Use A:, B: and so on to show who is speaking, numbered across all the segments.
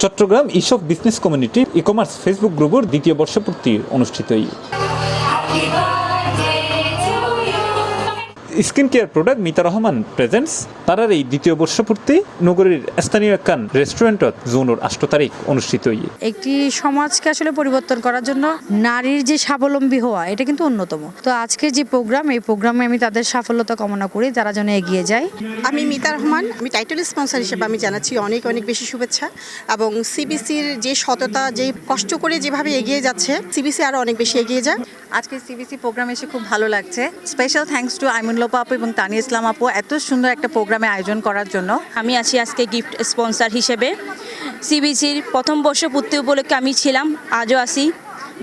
A: Chittagong eShop business community ecommerce Facebook গ্রুপের দ্বিতীয় বর্ষপূর্তি অনুষ্ঠিত। Skin care product Mita Rahman presents তারার এই দ্বিতীয় বর্ষপূর্তি নগরীর স্থানীয় একখান রেস্টুরেন্টত জুনের 8 তারিখ অনুষ্ঠিত।
B: একটি সমাজকে আসলে পরিবর্তন করার জন্য নারীর যে স্বাবলম্বী হওয়া এটা কিন্তু অন্যতম। তো আজকে যে প্রোগ্রাম, এই প্রোগ্রামে আমি তাদের সাফল্যতা কামনা করি, যারা যেন এগিয়ে যায়।
C: আমি মিতা রহমান, আমি টাইটেল স্পন্সর হিসেবে আমি জানাচ্ছি অনেক অনেক বেশি শুভেচ্ছা। এবং সিবিসির যে সততা, যে কষ্ট করে যেভাবে এগিয়ে যাচ্ছে, সিবিসি আরও অনেক বেশি এগিয়ে যায়।
D: আজকে সিবিসি প্রোগ্রাম এসে খুব ভালো লাগছে। Special thanks to Aimun Lopa আপু এবং তানিয়া ইসলাম আপু এত সুন্দর একটা প্রোগ্রামে আয়োজন করার জন্য।
E: আমি আছি আজকে গিফট স্পন্সর হিসেবে। সিবিসির প্রথম বর্ষপূর্তি উপলক্ষে আমি ছিলাম, আজও আছি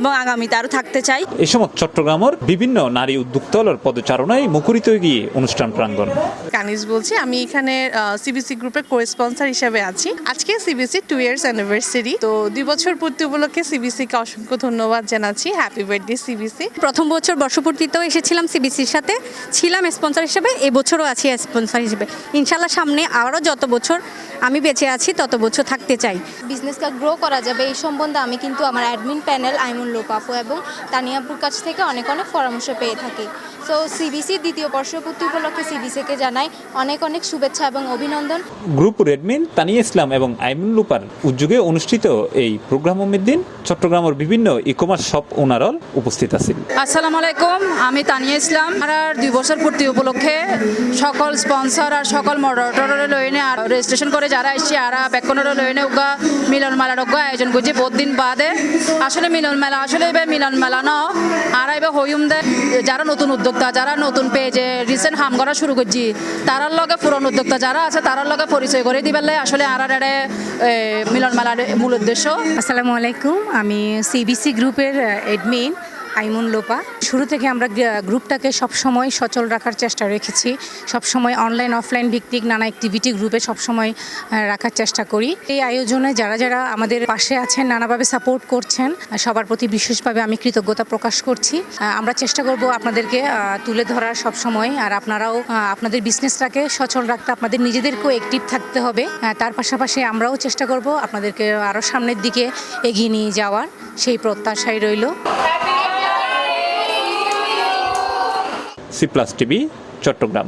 E: এবং আগামীতে আরও থাকতে চাই।
A: এই সময় চট্টগ্রামের বিভিন্ন নারী উদ্যোক্তাদের পদচারণায় মুখরিত গিয়ে অনুষ্ঠান প্রাঙ্গণ।
F: কানিজ বলছি, আমি এখানে সিবিসি গ্রুপের কো স্পন্সর হিসেবে আছি। আজকে সিবিসি 2 ইয়ার্স অ্যানিভার্সারি, তো 2 বছর পূর্তি উপলক্ষে সিবিসিকে অসংখ্য ধন্যবাদ জানাচ্ছি। Happy birthday CBC.
B: প্রথম বছর বর্ষপূর্তিতেও এসেছিলাম সিবিসির সাথে, ছিলাম স্পন্সর হিসেবে, এবছরও আছি স্পন্সর হিসেবে। ইনশাল্লাহ সামনে আরও যত বছর আমি বেঁচে আছি তত বছর থাকতে চাই।
G: বিজনেসকে গ্রো করা যাবে এই সম্বন্ধে আমি কিন্তু আমার অ্যাডমিন প্যানেল আইমুন লোপা আপু এবং তানিয়াপুর কাছ থেকে অনেক অনেক পরামর্শ পেয়ে থাকি। সো সিবিসি দ্বিতীয় বর্ষপূর্তি উপলক্ষে সিবিসিকে জানাই অনেক অনেক শুভেচ্ছা এবং অভিনন্দন।
A: গ্রুপ অ্যাডমিন তানিয়া ইসলাম এবং আইমুন লুপার উদ্যোগে অনুষ্ঠিত এই প্রোগ্রামের দিন চট্টগ্রামের বিভিন্ন ই-কমার্স শপ ওনারল উপস্থিত আছেন।
D: আসসালামু আলাইকুম, আমি তানিয়া ইসলাম। আর 2 বছর পূর্তি উপলক্ষে সকল স্পন্সর আর সকল মডারেটরের লইনে আর রেজিস্ট্রেশন করে যারা এসেছি আর ব্যাকনের লইনে উগা মিলন মেলার উগা আয়োজন করছি বহুত দিন বাদে। আসলে মিলন মেলা আসলে এবার মিলন মেলা ন আর এবার হইম দে যারা নতুন উদ্যোক্তা, যারা নতুন পেজে রিসেন্ট হাম করা শুরু করছি তারার লগে পুরনো উদ্যোক্তা যারা আছে তারার লগে পরিচয় করে দিবার আসলে আর মিলন মেলার মূল উদ্দেশ্য।
B: আসসালামু আলাইকুম, আমি সিবিসি গ্রুপের অ্যাডমিন আইমুন লোপা। শুরু থেকে আমরা গ্রুপটাকে সবসময় সচল রাখার চেষ্টা রেখেছি। সবসময় অনলাইন অফলাইন ভিত্তিক নানা অ্যাক্টিভিটি গ্রুপে সবসময় রাখার চেষ্টা করি। এই আয়োজনে যারা যারা আমাদের পাশে আছেন, নানাভাবে সাপোর্ট করছেন, সবার প্রতি বিশেষভাবে আমি কৃতজ্ঞতা প্রকাশ করছি। আমরা চেষ্টা করব আপনাদেরকে তুলে ধরার সবসময়, আর আপনারাও আপনাদের বিজনেসটাকে সচল রাখতে আপনাদের নিজেদেরকেও অ্যাক্টিভ থাকতে হবে। তার পাশাপাশি আমরাও চেষ্টা করব আপনাদেরকে আরও সামনের দিকে এগিয়ে নিয়ে যাওয়ার, সেই প্রত্যাশাই রইল।
A: C+ TV Chittagong.